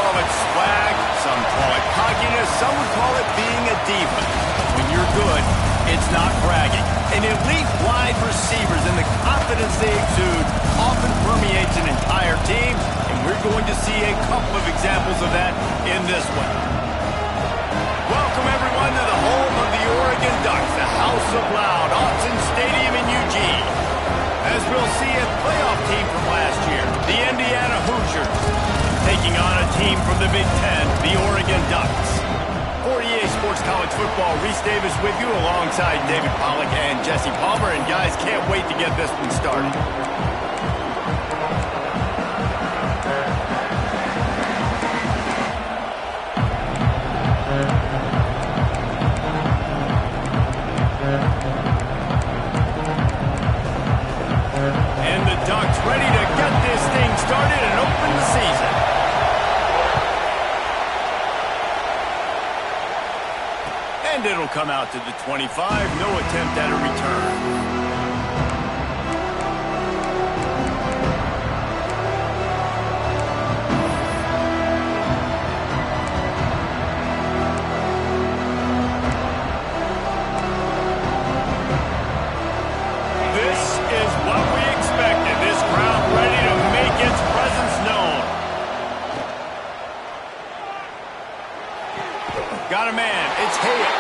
call it swag, some call it cockiness, some would call it being a diva. When you're good, it's not bragging. And elite wide receivers and the confidence they exude often permeates an entire team, and we're going to see a couple of examples of that in this one. Welcome, everyone, to the home of the Oregon Ducks, the House of Loud, Autzen Stadium in Eugene. As we'll see a playoff team from last year, the Indiana Hoosiers, taking on a team from the Big Ten, the Oregon Ducks. 48 Sports College Football, Reese Davis with you alongside David Pollack and Jesse Palmer. And guys, can't wait to get this one started. And the Ducks ready to get this thing started and open the season. And it'll come out to the 25. No attempt at a return. This is what we expected. This crowd ready to make its presence known. Got a man. It's Hale.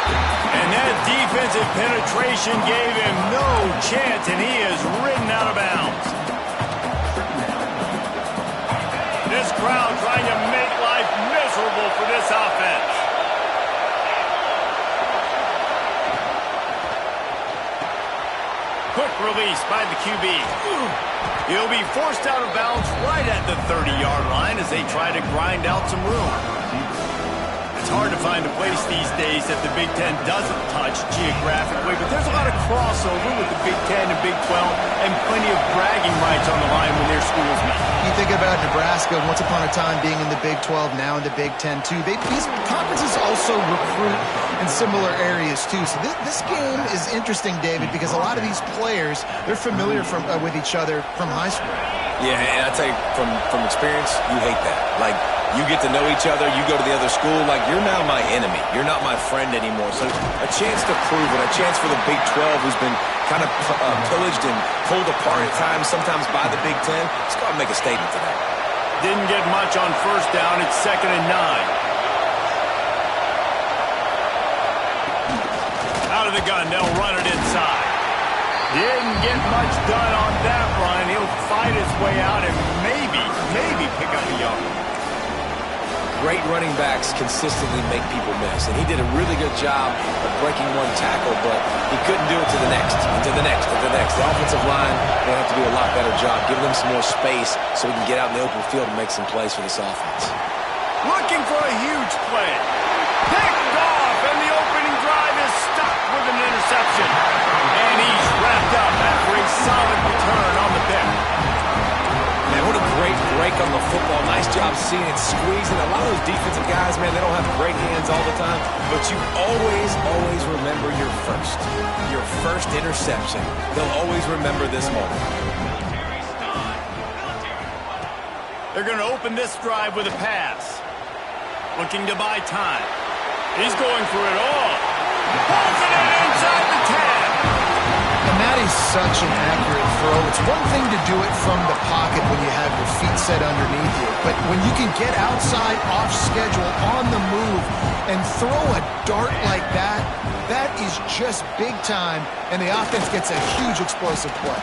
And that defensive penetration gave him no chance, and he is ridden out of bounds. This crowd trying to make life miserable for this offense. Quick release by the QB. He'll be forced out of bounds right at the 30-yard line as they try to grind out some room. It's hard to find a place these days that the Big Ten doesn't touch geographically, but there's a lot of crossover with the Big Ten and Big 12 and plenty of bragging rights on the line when their schools meet. You think about Nebraska once upon a time being in the Big 12, now in the Big 10 too. These conferences also recruit in similar areas too. So this game is interesting, David, because a lot of these players, they're familiar with each other from high school. Yeah, and I tell you, from experience, you hate that. Like, you get to know each other, you go to the other school, like, you're now my enemy. You're not my friend anymore. So a chance to prove it, a chance for the Big 12, who's been kind of pillaged and pulled apart at times, sometimes by the Big 10. Let's go out and make a statement today. Didn't get much on first down. It's 2nd and 9. Out of the gun, they'll run it inside. Didn't get much done on that run. He'll fight his way out and maybe pick up a yard. Great running backs consistently make people miss, and he did a really good job of breaking one tackle, but he couldn't do it to the next, and to the next, and to the next. The offensive line, they have to do a lot better job, giving them some more space so we can get out in the open field and make some plays for this offense. Looking for a huge play. Picked off, and the opening drive is stopped with an interception. And he's wrapped up after a solid return on the pick. Man, what a great break on the football. Nice job seeing it squeezing. A lot of those defensive guys, man, they don't have great hands all the time, but you always remember your first interception. They'll always remember this moment. They're going to open this drive with a pass. Looking to buy time. He's going for it all. Pulls it in inside the 10. And that is such an accurate throw. It's one thing to do it from the pocket when you have your feet set underneath you, but when you can get outside, off schedule, on the move, and throw a dart like that, that is just big time, and the offense gets a huge explosive play.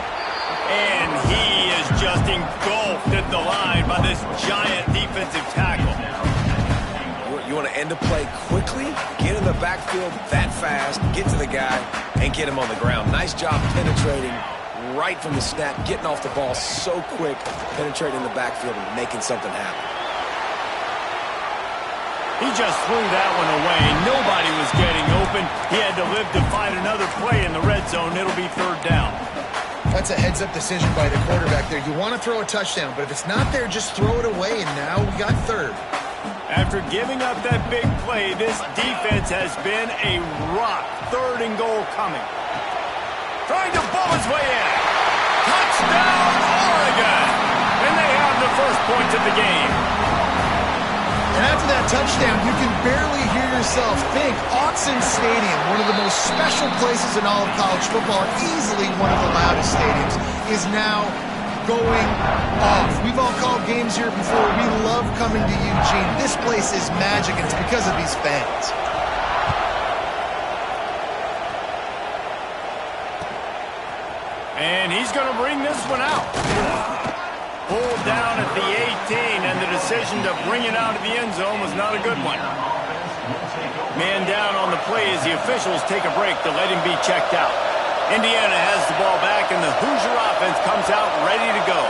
And he is just engulfed at the line by this giant defensive tackle. You want to end a play quickly, get in the backfield that fast, get to the guy, and get him on the ground. Nice job penetrating right from the snap, getting off the ball so quick, penetrating the backfield and making something happen. He just threw that one away. Nobody was getting open. He had to live to find another play in the red zone. It'll be 3rd down. That's a heads-up decision by the quarterback there. You want to throw a touchdown, but if it's not there, just throw it away, and now we got 3rd. After giving up that big play, this defense has been a rock. 3rd and goal coming. Trying to bull his way in. Touchdown, Oregon! And they have the first points of the game. And after that touchdown, you can barely hear yourself think. Autzen Stadium, one of the most special places in all of college football, easily one of the loudest stadiums, is now going off. We've all called games here before. We love coming to Eugene. This place is magic, and it's because of these fans. And he's going to bring this one out. Pulled down at the 18, and the decision to bring it out of the end zone was not a good one. Man down on the play as the officials take a break to let him be checked out. Indiana has the ball back, and the Hoosier offense comes out ready to go.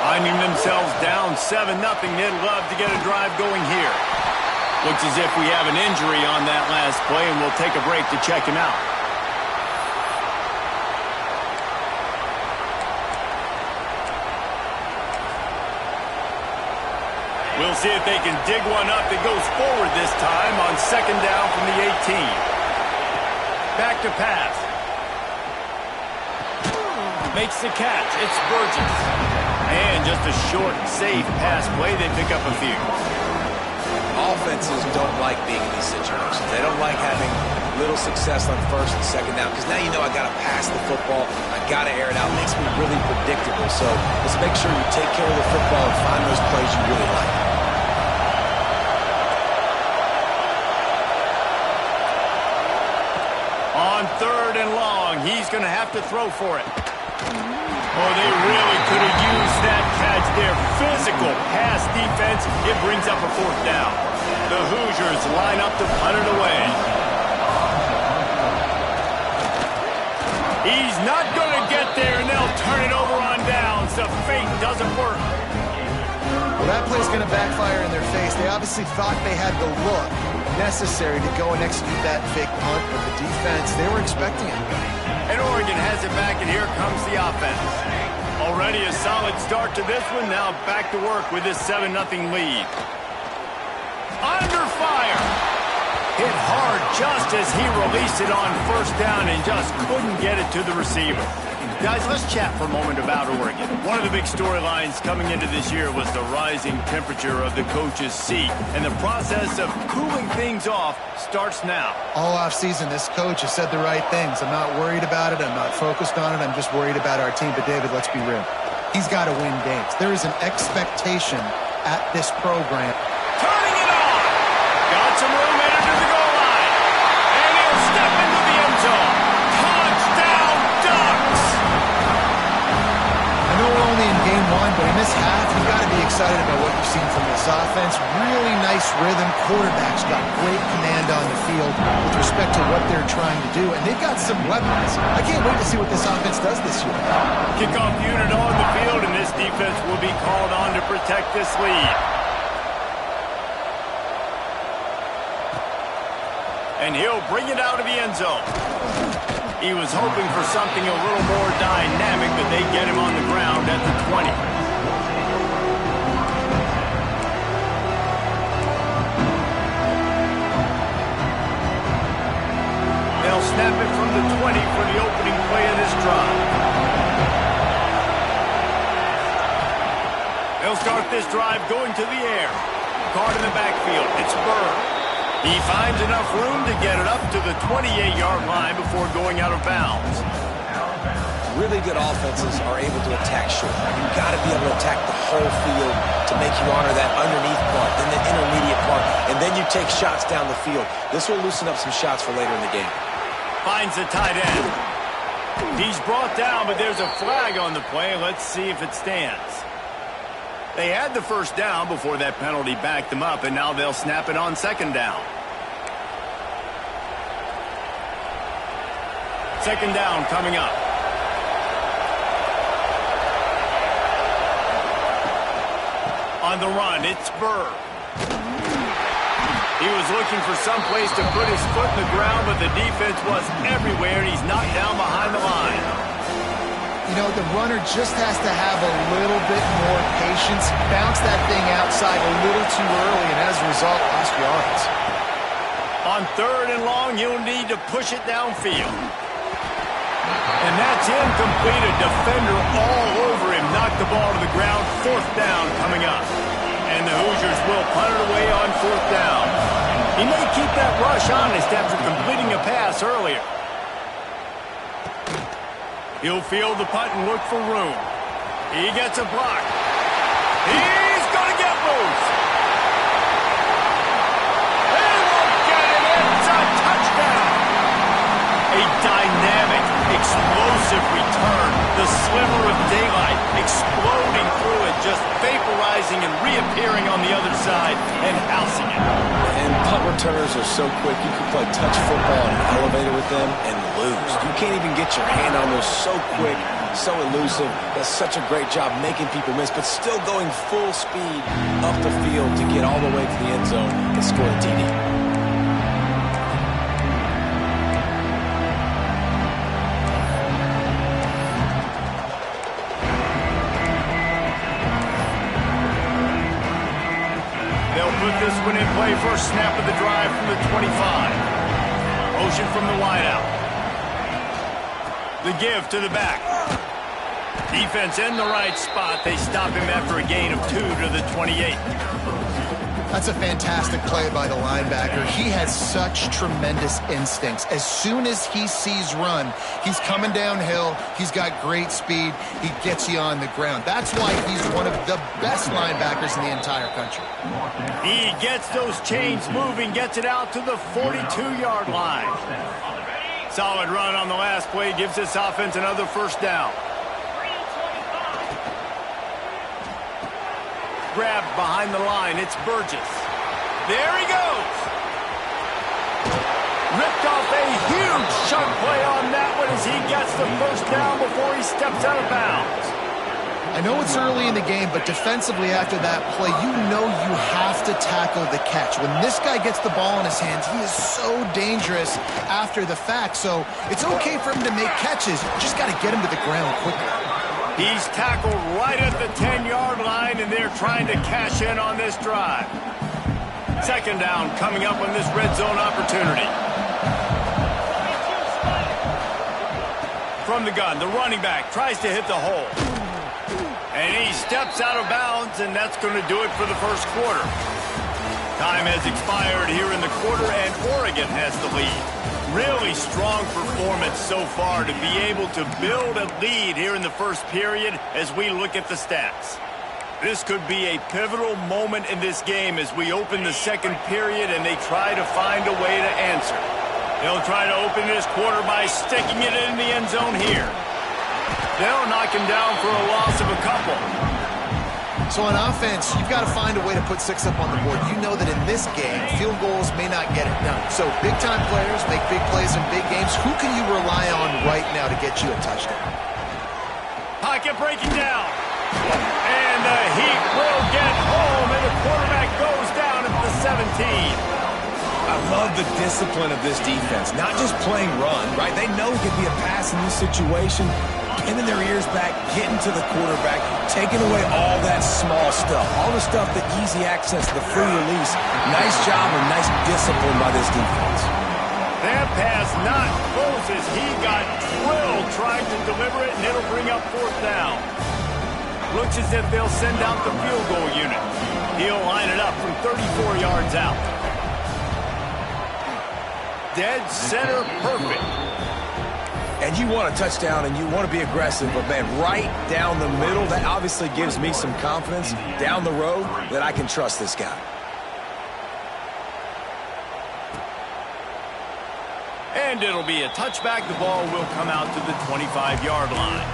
Finding themselves down 7-0, they'd love to get a drive going here. Looks as if we have an injury on that last play, and we'll take a break to check him out. We'll see if they can dig one up that goes forward this time on second down from the 18. Back to pass. Makes the catch. It's Burgess. And just a short, safe pass play. They pick up a few. Offenses don't like being in these situations. They don't like having little success on first and second down because now you know I got to pass the football. I got to air it out. It makes me really predictable. So let's make sure you take care of the football and find those plays you really like. On third and long, he's going to have to throw for it. Oh, they really could have used that catch there. Physical pass defense. It brings up a fourth down. The Hoosiers line up to punt it away. He's not going to get there, and they'll turn it over on downs. The fake doesn't work. Well, that play's going to backfire in their face. They obviously thought they had the look necessary to go and execute that fake punt, but the defense, they were expecting it. And Oregon has it back, and here comes the offense. Already a solid start to this one. Now back to work with this 7-0 lead. Under fire. Hit hard just as he released it on first down and just couldn't get it to the receiver. Guys, let's chat for a moment about Oregon. One of the big storylines coming into this year was the rising temperature of the coach's seat. And the process of cooling things off starts now. All offseason, this coach has said the right things. I'm not worried about it. I'm not focused on it. I'm just worried about our team. But, David, let's be real. He's got to win games. There is an expectation at this program. Turning it on. Got some room headed to the goal line. And he'll step into the end zone. Touchdown, Ducks. I know we're only in game one, but in this half, you've got to be excited about what you've seen from this offense. Really nice rhythm. Quarterback's got great command on the field with respect to what they're trying to do, and they've got some weapons. I can't wait to see what this offense does this year. Kickoff unit on the field, and this defense will be called on to protect this lead. And he'll bring it out of the end zone. He was hoping for something a little more dynamic, but they get him on the ground at the 20. They'll snap it from the 20 for the opening play of this drive. They'll start this drive going to the air. Card in the backfield. It's Burr. He finds enough room to get it up to the 28-yard line before going out of bounds. Really good offenses are able to attack short. You've got to be able to attack the whole field to make you honor that underneath part, then the intermediate part, and then you take shots down the field. This will loosen up some shots for later in the game. Finds the tight end. He's brought down, but there's a flag on the play. Let's see if it stands. They had the first down before that penalty backed them up, and now they'll snap it on second down. Second down coming up. On the run, it's Burr. He was looking for some place to put his foot in the ground, but the defense was everywhere, and he's knocked down behind the line. You know, the runner just has to have a little bit more patience, bounce that thing outside a little too early, and as a result, lost yards. On third and long, he'll need to push it downfield. And that's incomplete. A defender all over him. Knocked the ball to the ground. Fourth down coming up. And the Hoosiers will punt it away on 4th down. He may keep that rush honest after completing a pass earlier. He'll field the punt and look for room. He gets a block. He's going to get loose. He won't get it. It's a touchdown. A dynamic, explosive return. The sliver of daylight exploding through it, just vaporizing and reappearing on the other side and housing it. And punt returners are so quick. You can play touch football in an elevator with them and lose. You can't even get your hand on those. So quick, so elusive. Does such a great job making people miss, but still going full speed up the field to get all the way to the end zone and score a TD. Put this one in play. First snap of the drive from the 25. Motion from the wideout. The give to the back. Defense in the right spot. They stop him after a gain of 2 to the 28. That's a fantastic play by the linebacker. He has such tremendous instincts. As soon as he sees run, he's coming downhill. He's got great speed. He gets you on the ground. That's why he's one of the best linebackers in the entire country. He gets those chains moving, gets it out to the 42-yard line. Solid run on the last play, gives this offense another first down. Grabbed behind the line, it's Burgess. There he goes. Ripped off a huge chunk play on that one as he gets the first down before he steps out of bounds. I know it's early in the game, but defensively after that play, you know you have to tackle the catch. When this guy gets the ball in his hands, he is so dangerous after the fact. So it's okay for him to make catches. You just got to get him to the ground quickly. He's tackled right at the 10-yard line, and they're trying to cash in on this drive. Second down coming up on this red zone opportunity. From the gun, the running back tries to hit the hole. And he steps out of bounds, and that's going to do it for the first quarter. Time has expired here in the quarter, and Oregon has the lead. Really strong performance so far to be able to build a lead here in the first period as we look at the stats. This could be a pivotal moment in this game as we open the second period and they try to find a way to answer. They'll try to open this quarter by sticking it in the end zone here. They'll knock him down for a loss of a couple. So on offense, you've got to find a way to put 6 up on the board. You know that in this game, field goals may not get it done. So big-time players make big plays in big games. Who can you rely on right now to get you a touchdown? Pocket breaking down. And the Heat will get home, and the quarterback goes down at the 17. I love the discipline of this defense. Not just playing run, right? They know it could be a pass in this situation. Pinning their ears back, getting to the quarterback, taking away all that small stuff, all the stuff, the easy access, the free release. Nice job and nice discipline by this defense. That pass not close as he got drilled trying to deliver it, and it'll bring up 4th down. Looks as if they'll send out the field goal unit. He'll line it up from 34 yards out. Dead center perfect. And you want a touchdown and you want to be aggressive, but man, right down the middle, that obviously gives me some confidence down the road that I can trust this guy. And it'll be a touchback. The ball will come out to the 25-yard line.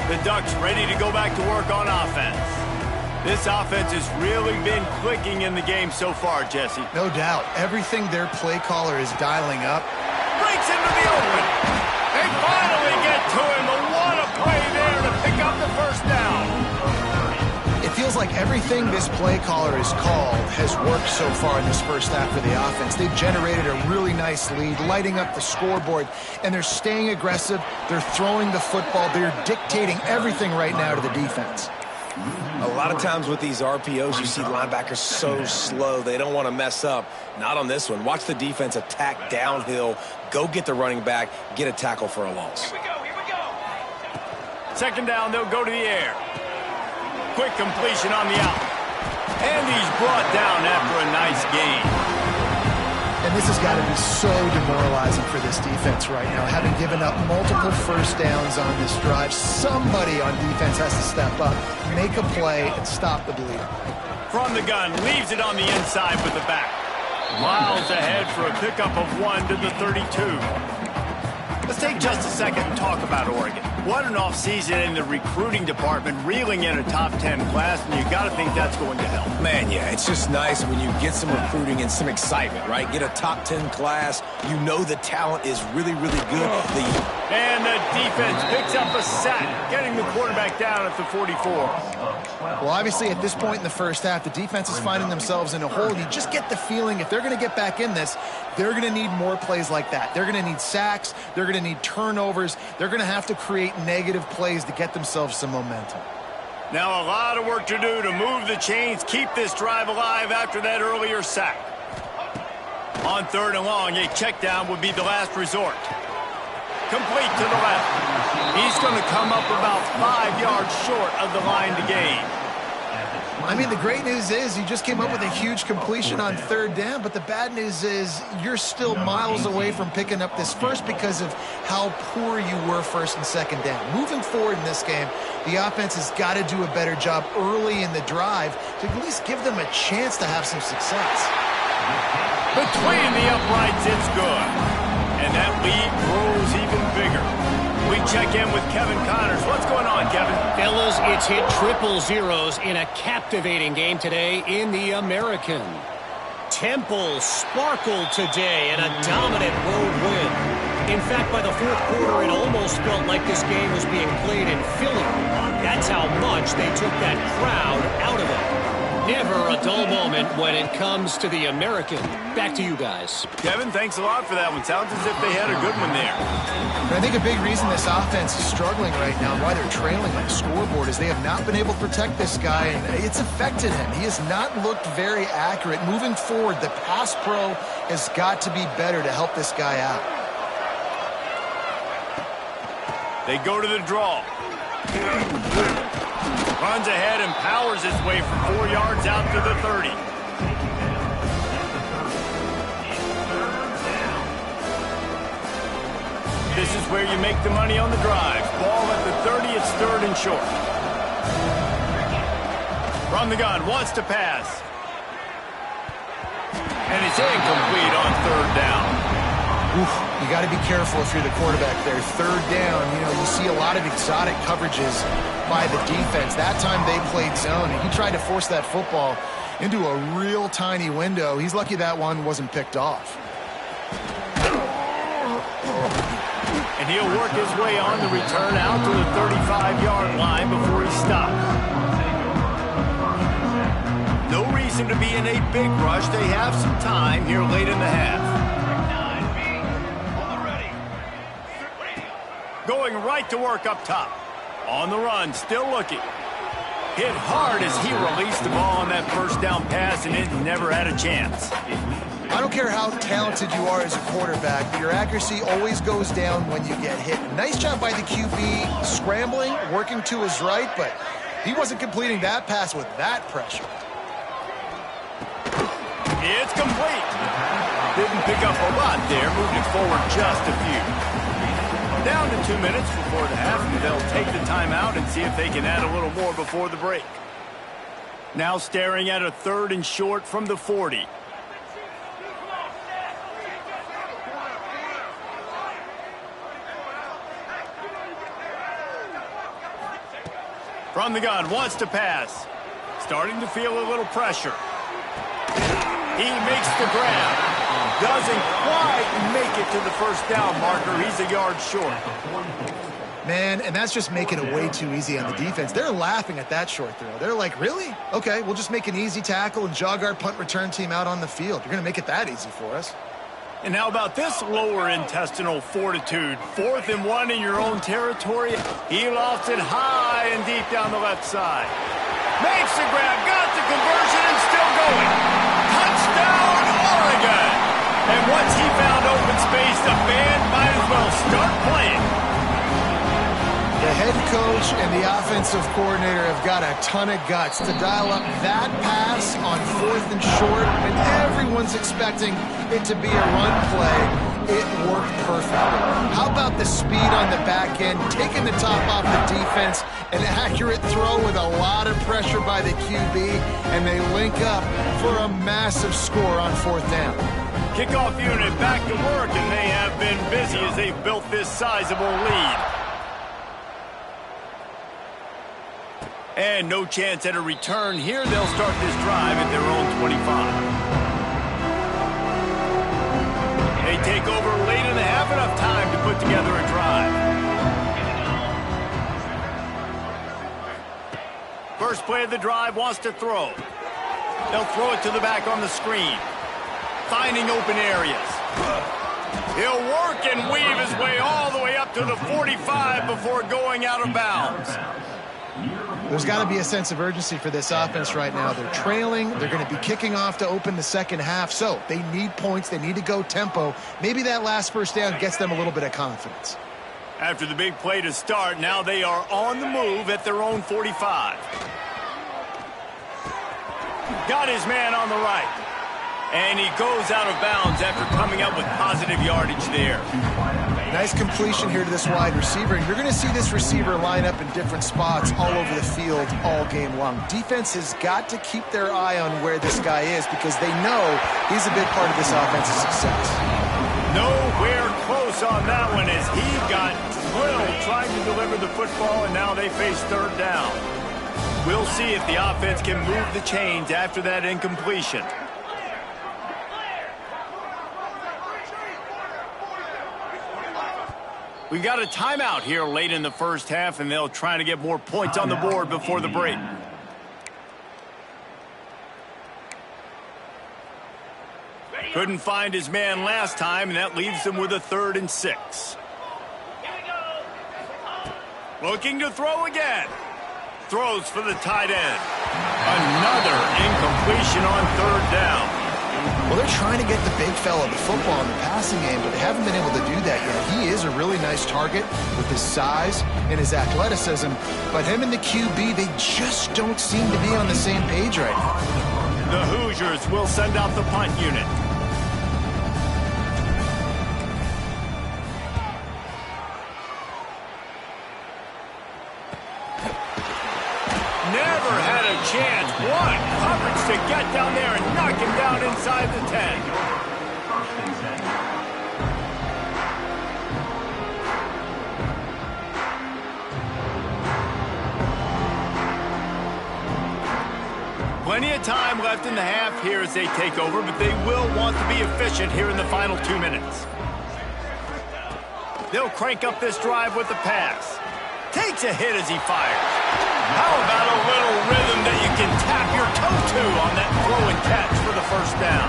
The Ducks ready to go back to work on offense. This offense has really been clicking in the game so far, Jesse. No doubt. Everything their play caller is dialing up. Breaks into the open. They finally get to him. And what a play there to pick up the first down. It feels like everything this play caller has called has worked so far in this first half for the offense. They've generated a really nice lead, lighting up the scoreboard, and they're staying aggressive. They're throwing the football. They're dictating everything right now to the defense. A lot of times with these RPOs, you see linebackers so slow. They don't want to mess up. Not on this one. Watch the defense attack downhill, go get the running back, get a tackle for a loss. Here we go. Second down, they'll go to the air. Quick completion on the out. And he's brought down after a nice gain. And this has got to be so demoralizing for this defense right now. Having given up multiple first downs on this drive, somebody on defense has to step up, make a play, and stop the bleeding. From the gun, leaves it on the inside with the back. Miles ahead for a pickup of 1 to the 32. Let's take just a second and talk about Oregon. What an offseason in the recruiting department, reeling in a top 10 class, and you got to think that's going to help. Man, yeah, it's just nice when you get some recruiting and some excitement, right? Get a top 10 class. You know the talent is really, really good. And the defense picks up a sack, getting the quarterback down at the 44. Well, obviously, at this point in the first half, the defense is finding themselves in a hole. You just get the feeling if they're going to get back in this, they're going to need more plays like that. They're going to need sacks. They're going to need turnovers. They're going to have to create negative plays to get themselves some momentum. Now a lot of work to do to move the chains, keep this drive alive after that earlier sack. On third and long, a check down would be the last resort. Complete to the left. He's going to come up about 5 yards short of the line to gain. I mean, the great news is you just came up with a huge completion on third down, but the bad news is you're still miles away from picking up this first because of how poor you were first and second down. Moving forward in this game, the offense has got to do a better job early in the drive to at least give them a chance to have some success. Between the uprights, it's good. And that lead grows even bigger. We check in with Kevin Connors. What's going on, Kevin? Fellas, it's hit triple zeros in a captivating game today in the American. Temple sparkled today in a dominant road win. In fact, by the fourth quarter, it almost felt like this game was being played in Philly. That's how much they took that crowd out of it. Never a dull moment when it comes to the American. Back to you guys. Kevin, thanks a lot for that one. Sounds as if they had a good one there. And I think a big reason this offense is struggling right now, why they're trailing on the scoreboard, is they have not been able to protect this guy, and it's affected him. He has not looked very accurate. Moving forward, the pass pro has got to be better to help this guy out. They go to the draw. Runs ahead and powers his way for 4 yards out to the 30. This is where you make the money on the drive. Ball at the 30, it's third and short. From the gun, wants to pass. And it's incomplete on third down. Oof, you got to be careful if you're the quarterback there. Third down, you see a lot of exotic coverages by the defense. That time they played zone, and he tried to force that football into a real tiny window. He's lucky that one wasn't picked off. And he'll work his way on the return out to the 35-yard line before he stops. No reason to be in a big rush. They have some time here late in the half. Going right to work up top. On the run, still looking. Hit hard as he released the ball on that first down pass, and it never had a chance. I don't care how talented you are as a quarterback, but your accuracy always goes down when you get hit. Nice job by the QB scrambling, working to his right, but he wasn't completing that pass with that pressure. It's complete. Didn't pick up a lot there, moved it forward just a few. Down to 2 minutes before the half, and they'll take the timeout and see if they can add a little more before the break. Now staring at a third and short from the 40. From the gun, wants to pass. Starting to feel a little pressure. He makes the grab. Doesn't quite make it to the first down marker. He's a yard short. Man, and that's just making it way too easy on the defense. They're laughing at that short throw. They're like, really? Okay, we'll just make an easy tackle and jog our punt return team out on the field. You're going to make it that easy for us. And how about this lower intestinal fortitude? 4th and 1 in your own territory. He lofts it high and deep down the left side. Makes the grab, got the conversion, and still going. Touchdown, Oregon! And once he found open space, the band might as well start playing. The head coach and the offensive coordinator have got a ton of guts to dial up that pass on 4th and short, and everyone's expecting it to be a run play. It worked perfectly. How about the speed on the back end, taking the top off the defense, an accurate throw with a lot of pressure by the QB, and they link up for a massive score on 4th down. Kickoff unit back to work, and they have been busy as they've built this sizable lead. And no chance at a return here. They'll start this drive at their own 25. They take over late in the half, enough time to put together a drive. First play of the drive, wants to throw. They'll throw it to the back on the screen. Finding open areas. He'll work and weave his way all the way up to the 45 before going out of bounds. There's got to be a sense of urgency for this offense right now. They're trailing. They're going to be kicking off to open the second half. So they need points. They need to go tempo. Maybe that last first down gets them a little bit of confidence. After the big play to start, now they are on the move at their own 45. Got his man on the right. And he goes out of bounds after coming up with positive yardage there. Nice completion here to this wide receiver. And you're going to see this receiver line up in different spots all over the field all game long. Defense has got to keep their eye on where this guy is because they know he's a big part of this offense's success. Nowhere close on that one as he got drilled trying to deliver the football, and now they face 3rd down. We'll see if the offense can move the chains after that incompletion. We got a timeout here late in the first half, and they'll try to get more points on the board before the break. Couldn't find his man last time, and that leaves him with a 3rd and 6. Looking to throw again. Throws for the tight end. Another incompletion on 3rd down. Well, they're trying to get the big fella the football in the passing game, but they haven't been able to do that yet. He is a really nice target with his size and his athleticism, but him and the QB, they just don't seem to be on the same page right now. The Hoosiers will send out the punt unit. Never had a chance. What coverage to get down there and knock him down inside the 10. Plenty of time left in the half here as they take over, but they will want to be efficient here in the final 2 minutes. They'll crank up this drive with the pass. Takes a hit as he fires. How about a little rhythm that you can tap your toe to on that throw and catch for the 1st down?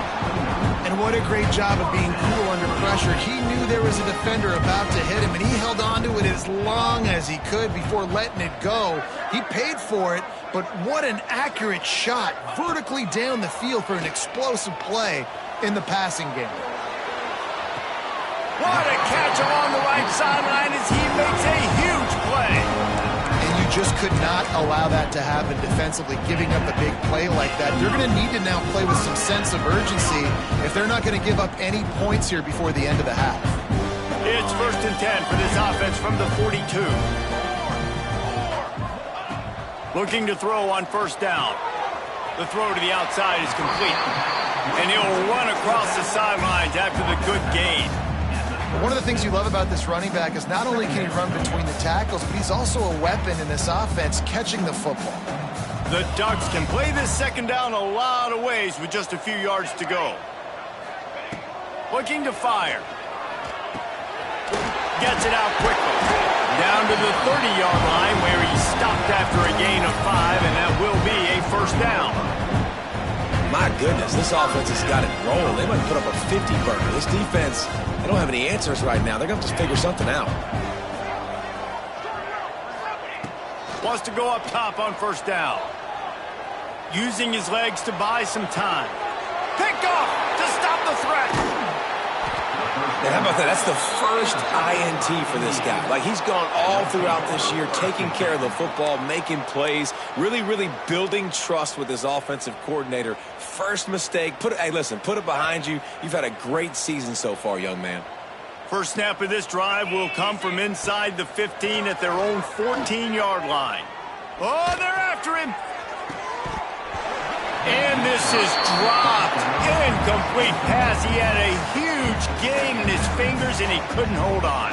And what a great job of being cool under pressure. He knew there was a defender about to hit him, and he held on to it as long as he could before letting it go. He paid for it, but what an accurate shot vertically down the field for an explosive play in the passing game. What a catch along the right sideline as he makes a huge play. And you just could not allow that to happen defensively, giving up a big play like that. They're going to need to now play with some sense of urgency if they're not going to give up any points here before the end of the half. It's 1st and 10 for this offense from the 42. Looking to throw on 1st down. The throw to the outside is complete. And he'll run across the sidelines after the good gain. One of the things you love about this running back is not only can he run between the tackles, but he's also a weapon in this offense catching the football. The Ducks can play this 2nd down a lot of ways with just a few yards to go. Looking to fire. Gets it out quickly. Down to the 30-yard line where he stopped after a gain of 5, and that will be a 1st down. My goodness, this offense has got it rolling. They might put up a 50-burger. This defense, they don't have any answers right now. They're going to have to figure something out. Wants to go up top on 1st down. Using his legs to buy some time. Pick off to stop the threat. And how about that? That's the first INT for this guy. Like, he's gone all throughout this year, taking care of the football, making plays, really, really building trust with his offensive coordinator. First mistake. Hey, listen, put it behind you. You've had a great season so far, young man. First snap of this drive will come from inside the 15 at their own 14-yard line. Oh, they're after him. And this is dropped. Incomplete pass. He had a huge gain in his fingers, and he couldn't hold on.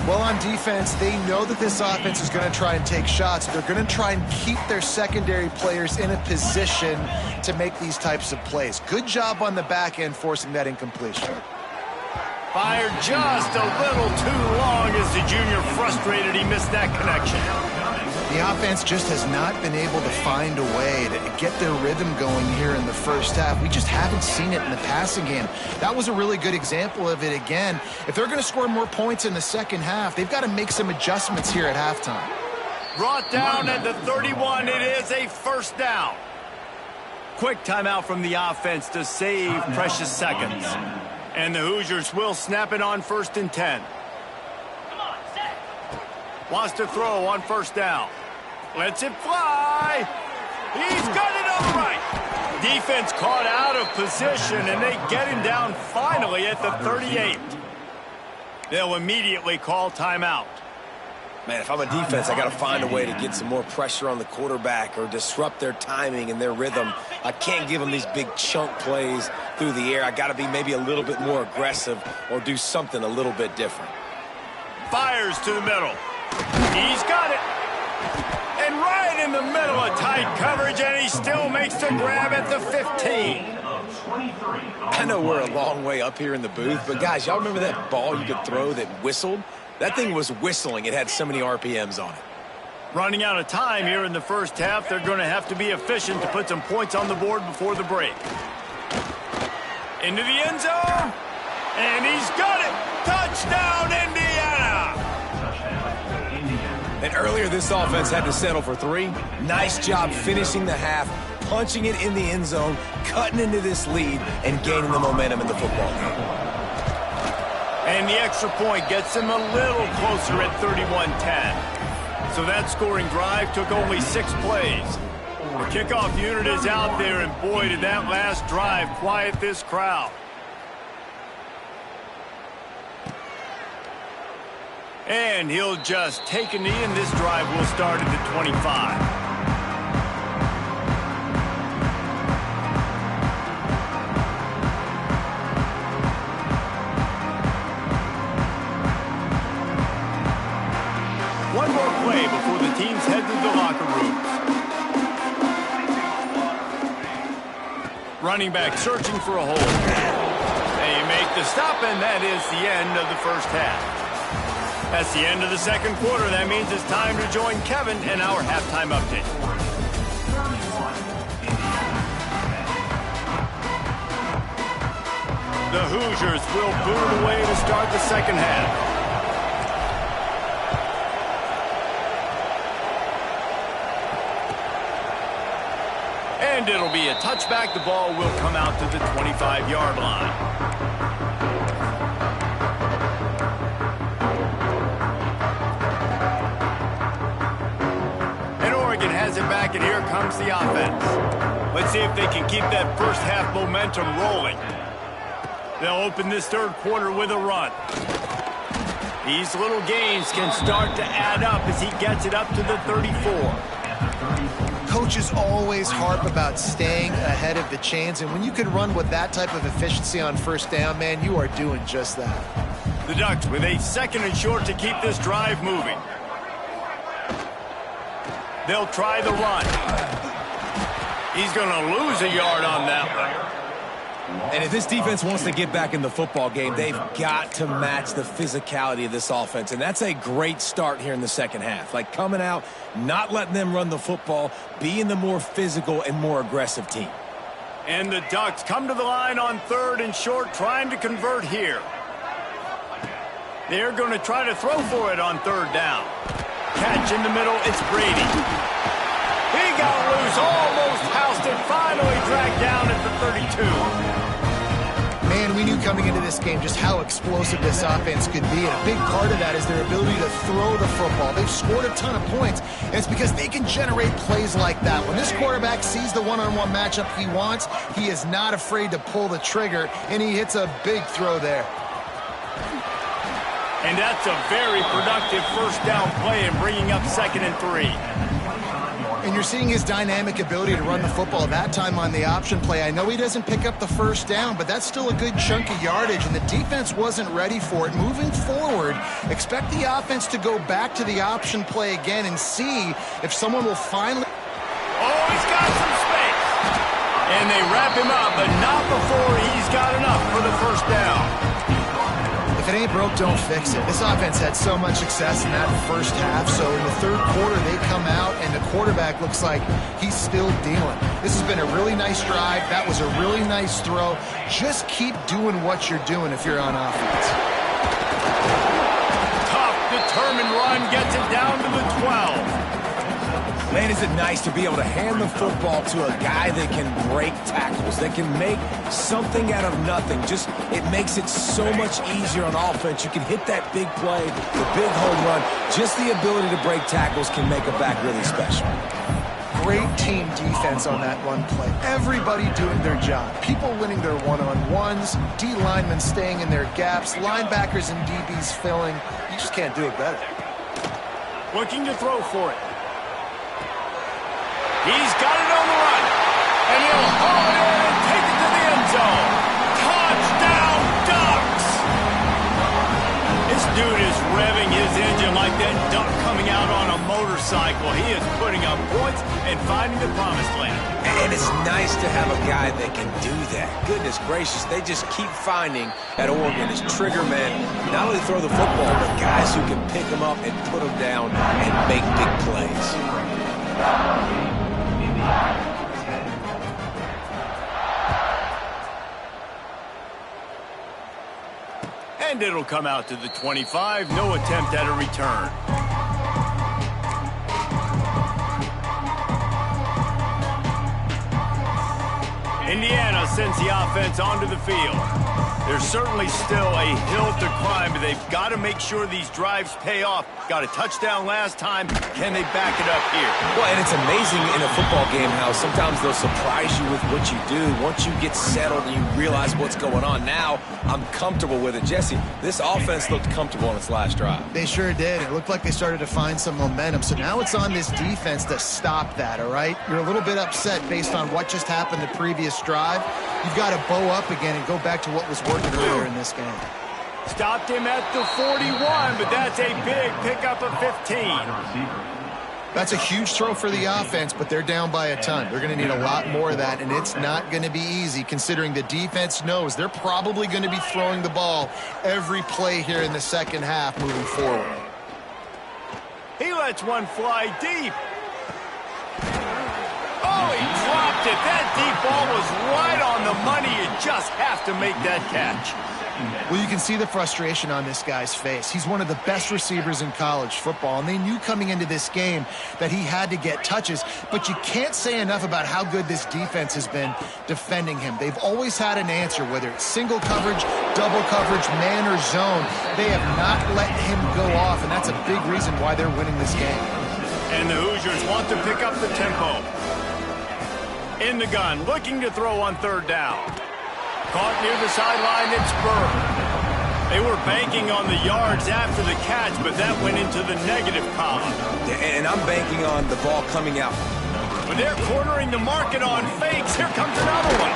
Well, on defense, they know that this offense is going to try and take shots. They're going to try and keep their secondary players in a position to make these types of plays. Good job on the back end forcing that incompletion. Fired just a little too long as the junior frustrated. He missed that connection. The offense just has not been able to find a way to get their rhythm going here in the first half. We just haven't seen it in the passing game. That was a really good example of it again. If they're going to score more points in the second half, they've got to make some adjustments here at halftime. Brought down at the 31. It is a first down. Quick timeout from the offense to save precious seconds. And the Hoosiers will snap it on 1st and 10. Wants to throw on first down. Lets it fly. He's got it on the right. Defense caught out of position, and they get him down finally at the 38. They'll immediately call timeout. Man, if I'm a defense, I got to find a way to get some more pressure on the quarterback or disrupt their timing and their rhythm. I can't give them these big chunk plays through the air. I got to be maybe a little bit more aggressive or do something a little bit different. Fires to the middle. He's got it. And right in the middle of tight coverage, and he still makes the grab at the 15. I know we're a long way up here in the booth, but guys, y'all remember that ball you could throw that whistled? That thing was whistling. It had so many RPMs on it. Running out of time here in the first half. They're going to have to be efficient to put some points on the board before the break. Into the end zone. And he's got it. Touchdown, Indiana. And earlier this offense had to settle for 3. Nice job finishing the half, punching it in the end zone, cutting into this lead, and gaining the momentum in the football game. And the extra point gets him a little closer at 31-10. So that scoring drive took only 6 plays. The kickoff unit is out there, and boy, did that last drive quiet this crowd. And he'll just take a knee, and this drive will start at the 25. One more play before the teams head to the locker rooms. Running back searching for a hole. They make the stop, and that is the end of the first half. That's the end of the second quarter. That means it's time to join Kevin in our halftime update. The Hoosiers will boot it away to start the second half. And it'll be a touchback. The ball will come out to the 25-yard line. Has it back, and here comes the offense. Let's see if they can keep that first half momentum rolling. They'll open this third quarter with a run. These little gains can start to add up as he gets it up to the 34. Coaches always harp about staying ahead of the chains, and when you can run with that type of efficiency on first down, man, you are doing just that. The Ducks with a 2nd and short to keep this drive moving. They'll try the run. He's going to lose a yard on that one. And if this defense wants to get back in the football game, they've got to match the physicality of this offense. And that's a great start here in the second half. Like coming out, not letting them run the football, being the more physical and more aggressive team. And the Ducks come to the line on 3rd and short, trying to convert here. They're going to try to throw for it on 3rd down. Catch in the middle, it's Brady. He got loose, almost house finally dragged down at the 32. Man, we knew coming into this game just how explosive this offense could be, and a big part of that is their ability to throw the football. They've scored a ton of points, and it's because they can generate plays like that. When this quarterback sees the one-on-one matchup he wants, he is not afraid to pull the trigger, and he hits a big throw there. And that's a very productive first down play in bringing up 2nd and 3. And you're seeing his dynamic ability to run the football that time on the option play. I know he doesn't pick up the first down, but that's still a good chunk of yardage, and the defense wasn't ready for it. Moving forward, expect the offense to go back to the option play again and see if someone will finally... Oh, he's got some space. And they wrap him up, but not before he's got enough for the first down. If it ain't broke, don't fix it. This offense had so much success in that first half, so in the third quarter they come out and the quarterback looks like he's still dealing. This has been a really nice drive. That was a really nice throw. Just keep doing what you're doing if you're on offense. Tough, determined run gets it down to the 12. Man, is it nice to be able to hand the football to a guy that can break tackles, that can make something out of nothing. Just, it makes it so much easier on offense. You can hit that big play, the big home run. Just the ability to break tackles can make a back really special. Great team defense on that run play. Everybody doing their job. People winning their one-on-ones, D linemen staying in their gaps, linebackers and DBs filling. You just can't do it better. Looking to throw for it. He's got it on the run, and he'll haul it in and take it to the end zone. Touchdown, Ducks! This dude is revving his engine like that duck coming out on a motorcycle. He is putting up points and finding the promised land. And it's nice to have a guy that can do that. Goodness gracious, they just keep finding at Oregon as trigger men, not only throw the football, but guys who can pick them up and put them down and make big plays. And it'll come out to the 25. No attempt at a return. Indiana sends the offense onto the field. There's certainly still a hill to climb, but they've got to make sure these drives pay off. Got a touchdown last time. Can they back it up here? Well, and it's amazing in a football game how sometimes they'll surprise you with what you do. Once you get settled and you realize what's going on, now I'm comfortable with it. Jesse, this offense looked comfortable on its last drive. They sure did. It looked like they started to find some momentum. So now it's on this defense to stop that, all right? You're a little bit upset based on what just happened the previous drive. You've got to bow up again and go back to what was working earlier in this game. Stopped him at the 41, but that's a big pickup of 15. That's a huge throw for the offense, but they're down by a ton. They're going to need a lot more of that, and it's not going to be easy considering the defense knows they're probably going to be throwing the ball every play here in the second half moving forward. He lets one fly deep. Oh, he dropped it. That deep ball was right on the money. You just have to make that catch. Well, you can see the frustration on this guy's face. He's one of the best receivers in college football, and they knew coming into this game that he had to get touches, but you can't say enough about how good this defense has been defending him. They've always had an answer, whether it's single coverage, double coverage, man or zone. They have not let him go off, and that's a big reason why they're winning this game. And the Hoosiers want to pick up the tempo. In the gun, looking to throw on third down. Caught near the sideline, it's Burr. They were banking on the yards after the catch, but that went into the negative column. And I'm banking on the ball coming out. But they're cornering the market on fakes. Here comes another one.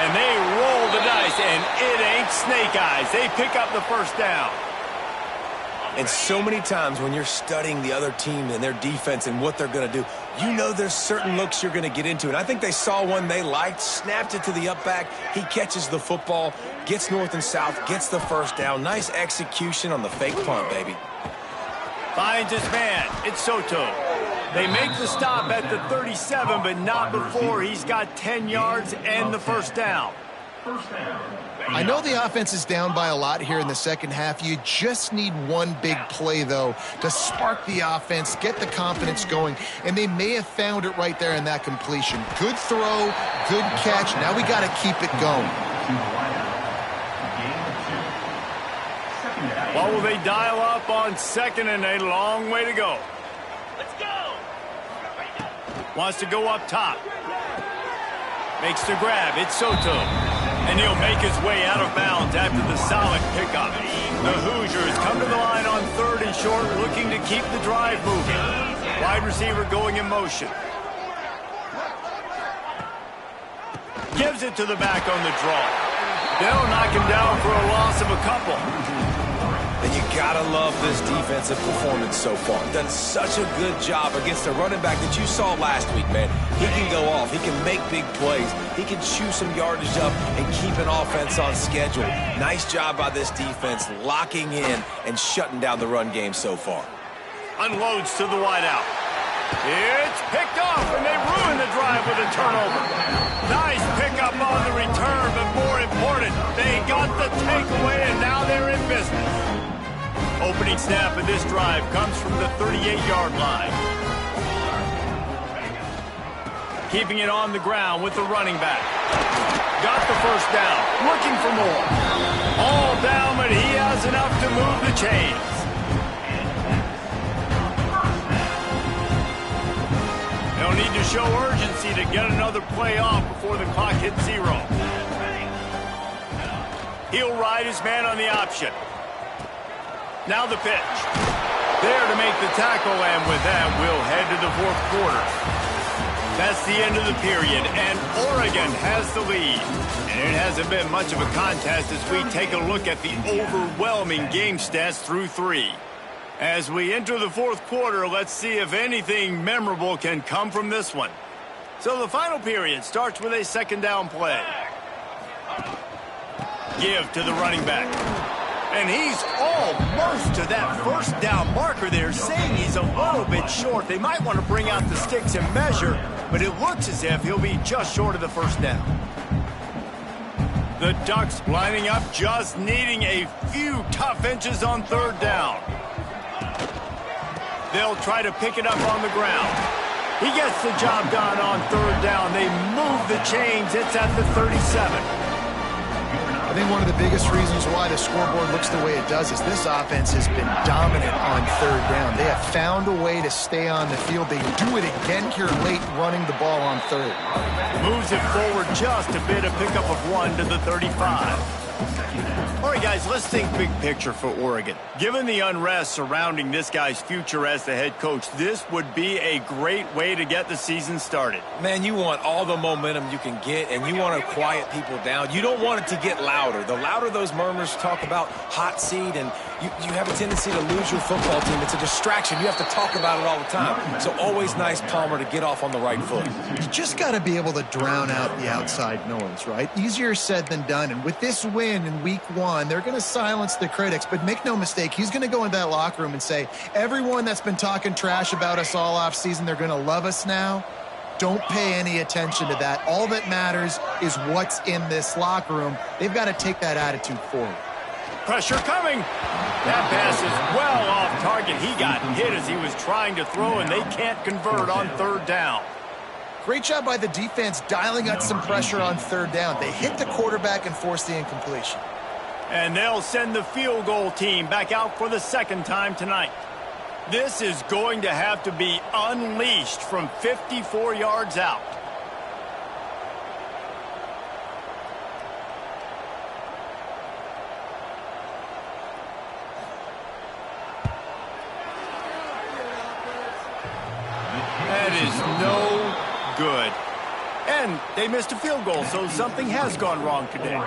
And they roll the dice, and it ain't snake eyes. They pick up the first down. And so many times when you're studying the other team and their defense and what they're going to do, you know there's certain looks you're going to get into. And I think they saw one they liked, snapped it to the up back. He catches the football, gets north and south, gets the first down. Nice execution on the fake punt, baby. Finds his man. It's Soto. They make the stop at the 37, but not before he's got 10 yards and the first down. I know the offense is down by a lot here in the second half. You just need one big play, though, to spark the offense, get the confidence going, and they may have found it right there in that completion. Good throw, good catch. Now we got to keep it going. What will they dial up on second and a long way to go? Let's go! Wants to go up top. Makes the grab. It's Soto. And he'll make his way out of bounds after the solid pickup. The Hoosiers come to the line on third and short, looking to keep the drive moving. Wide receiver going in motion. Gives it to the back on the draw. They'll knock him down for a loss of a couple. And you gotta love this defensive performance so far. Done such a good job against a running back that you saw last week, man. He can go off. He can make big plays. He can chew some yardage up and keep an offense on schedule. Nice job by this defense locking in and shutting down the run game so far. Unloads to the wideout. It's picked off, and they ruin the drive with a turnover. Nice pickup on the return, but more important, they got the takeaway, and now they're in business. Opening snap of this drive comes from the 38-yard line. Keeping it on the ground with the running back. Got the first down, looking for more. All down, but he has enough to move the chains. They'll need to show urgency to get another play off before the clock hits 0. He'll ride his man on the option. Now the pitch. There to make the tackle, and with that, we'll head to the fourth quarter. That's the end of the period, and Oregon has the lead. And it hasn't been much of a contest as we take a look at the overwhelming game stats through 3. As we enter the fourth quarter, let's see if anything memorable can come from this one. So the final period starts with a second down play. Give to the running back. And he's almost to that first down marker there, saying he's a little bit short. They might want to bring out the sticks and measure, but it looks as if he'll be just short of the first down. The Ducks lining up, just needing a few tough inches on third down. They'll try to pick it up on the ground. He gets the job done on third down. They move the chains. It's at the 37. I think one of the biggest reasons why the scoreboard looks the way it does is this offense has been dominant on third down. They have found a way to stay on the field. They do it again here late, running the ball on third. Moves it forward just a bit, a pickup of 1 to the 35. All right, guys, let's think big picture for Oregon. Given the unrest surrounding this guy's future as the head coach, this would be a great way to get the season started. Man, you want all the momentum you can get, and you want to quiet people down. You don't want it to get louder. The louder those murmurs talk about hot seat, and you have a tendency to lose your football team. It's a distraction. You have to talk about it all the time. So always nice, Palmer, to get off on the right foot. You just got to be able to drown out the outside noise, right? Easier said than done. And with this win in week 1, they're going to silence the critics. But make no mistake, he's going to go into that locker room and say, everyone that's been talking trash about us all off season, they're going to love us now. Don't pay any attention to that. All that matters is what's in this locker room. They've got to take that attitude forward. Pressure coming. That pass is well off target. He got hit as he was trying to throw, and they can't convert on third down. Great job by the defense dialing up some pressure on third down. They hit the quarterback and forced the incompletion. And they'll send the field goal team back out for the second time tonight. This is going to have to be unleashed from 54 yards out. That is no good. And they missed a field goal, so something has gone wrong today.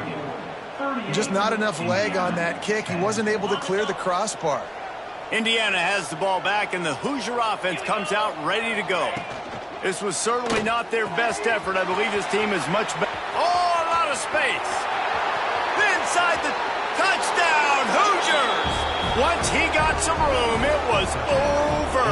Just not enough leg on that kick. He wasn't able to clear the crossbar. Indiana has the ball back, and the Hoosier offense comes out ready to go. This was certainly not their best effort. I believe this team is much better. Oh, a lot of space. Inside the touchdown, Hoosiers. Once he got some room, it was over.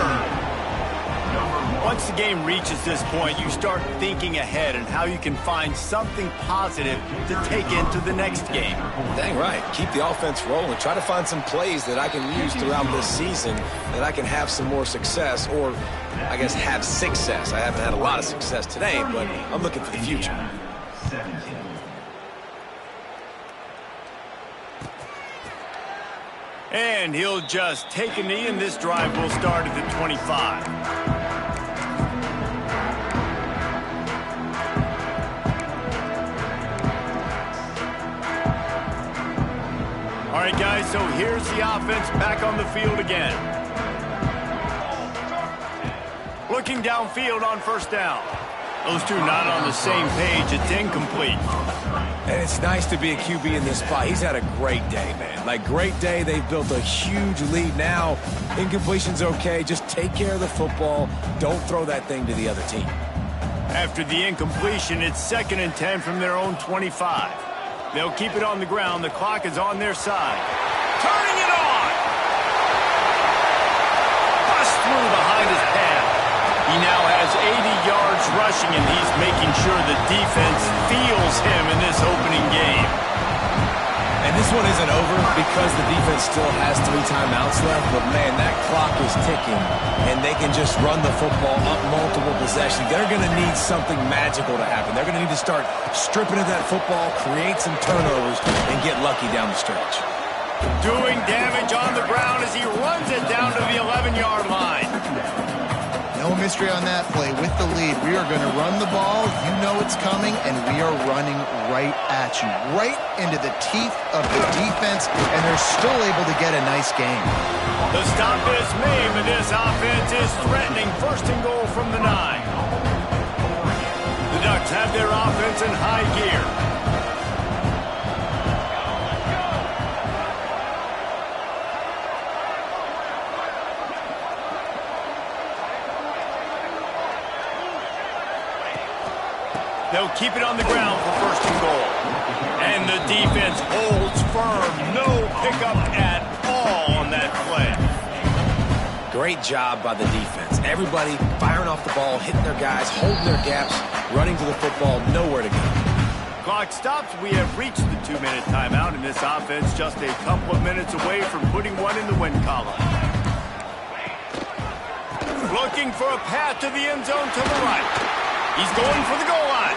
Once the game reaches this point, you start thinking ahead and how you can find something positive to take into the next game. Dang right. Keep the offense rolling. Try to find some plays that I can use throughout this season that I can have some more success, or I guess have success. I haven't had a lot of success today, but I'm looking for the future. And he'll just take a knee, and this drive will start at the 25. All right, guys, so here's the offense back on the field again. Looking downfield on first down. Those two not on the same page. It's incomplete. And it's nice to be a QB in this spot. He's had a great day, man. Like, great day. They've built a huge lead now. Incompletion's okay. Just take care of the football. Don't throw that thing to the other team. After the incompletion, it's 2nd and 10 from their own 25. They'll keep it on the ground. The clock is on their side. Turning it on! Bust through behind his pad. He now has 80 yards rushing, and he's making sure the defense feels him in this opening game. And this one isn't over because the defense still has 3 timeouts left, but man, that clock is ticking, and they can just run the football up multiple possessions. They're going to need something magical to happen. They're going to need to start stripping at that football, create some turnovers, and get lucky down the stretch. Doing damage on the ground as he runs it down to the 11-yard line. No mystery on that play. With the lead, we are going to run the ball. You know it's coming, and we are running right at you, right into the teeth of the defense, and they're still able to get a nice game. The stop is made, but this offense is threatening. 1st and goal from the 9. The Ducks have their offense in high gear. They'll keep it on the ground for 1st and goal. And the defense holds firm. No pickup at all on that play. Great job by the defense. Everybody firing off the ball, hitting their guys, holding their gaps, running to the football, nowhere to go. Clock stops. We have reached the 2-minute timeout, and this offense just a couple of minutes away from putting one in the win column. Looking for a path to the end zone to the right. He's going for the goal line.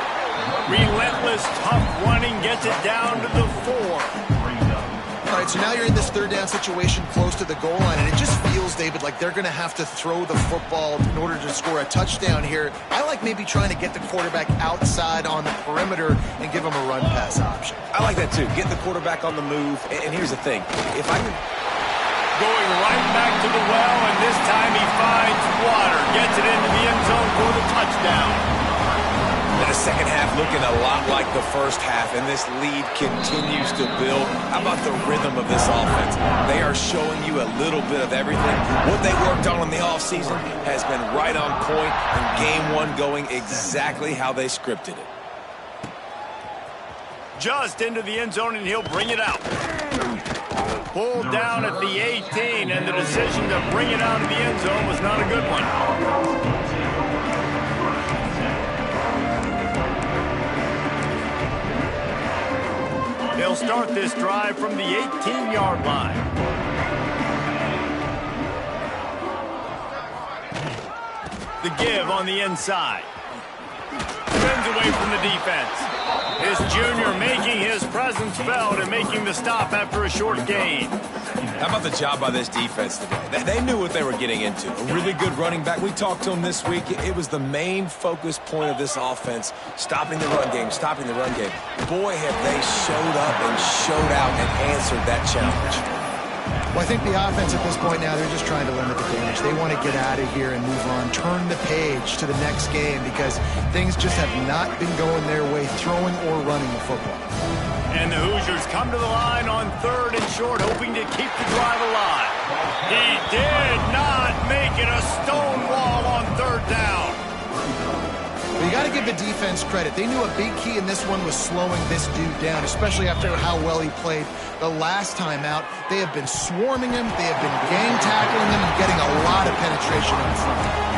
Relentless, tough running gets it down to the 4. All right, so now you're in this 3rd down situation close to the goal line, and it just feels, David, like they're going to have to throw the football in order to score a touchdown here. I like maybe trying to get the quarterback outside on the perimeter and give him a run-pass option. I like that, too. Get the quarterback on the move. And here's the thing. If I can... Going right back to the well, and this time he finds water. Gets it into the end zone for the touchdown. And the second half looking a lot like the first half, and this lead continues to build. How about the rhythm of this offense? They are showing you a little bit of everything. What they worked on in the offseason has been right on point, and game 1 going exactly how they scripted it. Just into the end zone, and he'll bring it out. Pulled down at the 18, and the decision to bring it out of the end zone was not a good one. They'll start this drive from the 18-yard line. The give on the inside. Spins away from the defense. This junior making his presence felt and making the stop after a short gain. How about the job by this defense today? They knew what they were getting into. A really good running back. We talked to him this week. It was the main focus point of this offense, stopping the run game, stopping the run game. Boy, have they showed up and showed out and answered that challenge. Well, I think the offense at this point now, they're just trying to limit the damage. They want to get out of here and move on, turn the page to the next game because things just have not been going their way, throwing or running the football. And the Hoosiers come to the line on 3rd and short, hoping to keep the drive alive. He did not make it a stone wall on 3rd down. But you got to give the defense credit. They knew a big key in this one was slowing this dude down, especially after how well he played the last time out. They have been swarming him. They have been gang tackling him and getting a lot of penetration in front.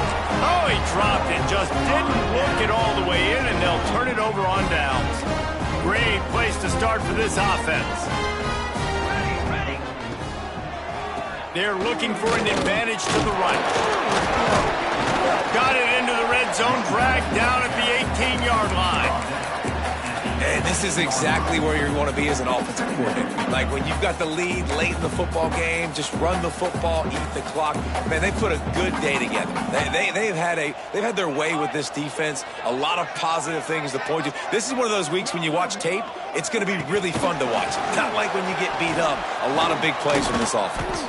Oh, he dropped it. Just didn't look it all the way in, and they'll turn it over on downs. Great place to start for this offense. They're looking for an advantage to the right. Got it into the red zone, dragged down at the 18-yard line. And this is exactly where you want to be as an offensive coordinator. Like when you've got the lead late in the football game, just run the football, eat the clock. Man, they put a good day together. They've had their way with this defense. A lot of positive things to point to. This is one of those weeks when you watch tape, it's going to be really fun to watch. Not like when you get beat up. A lot of big plays from this offense.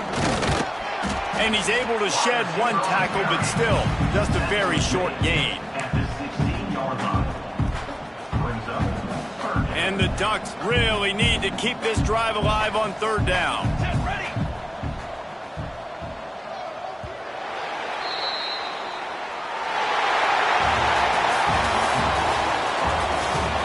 And he's able to shed one tackle, but still, just a very short gain. And the Ducks really need to keep this drive alive on third down.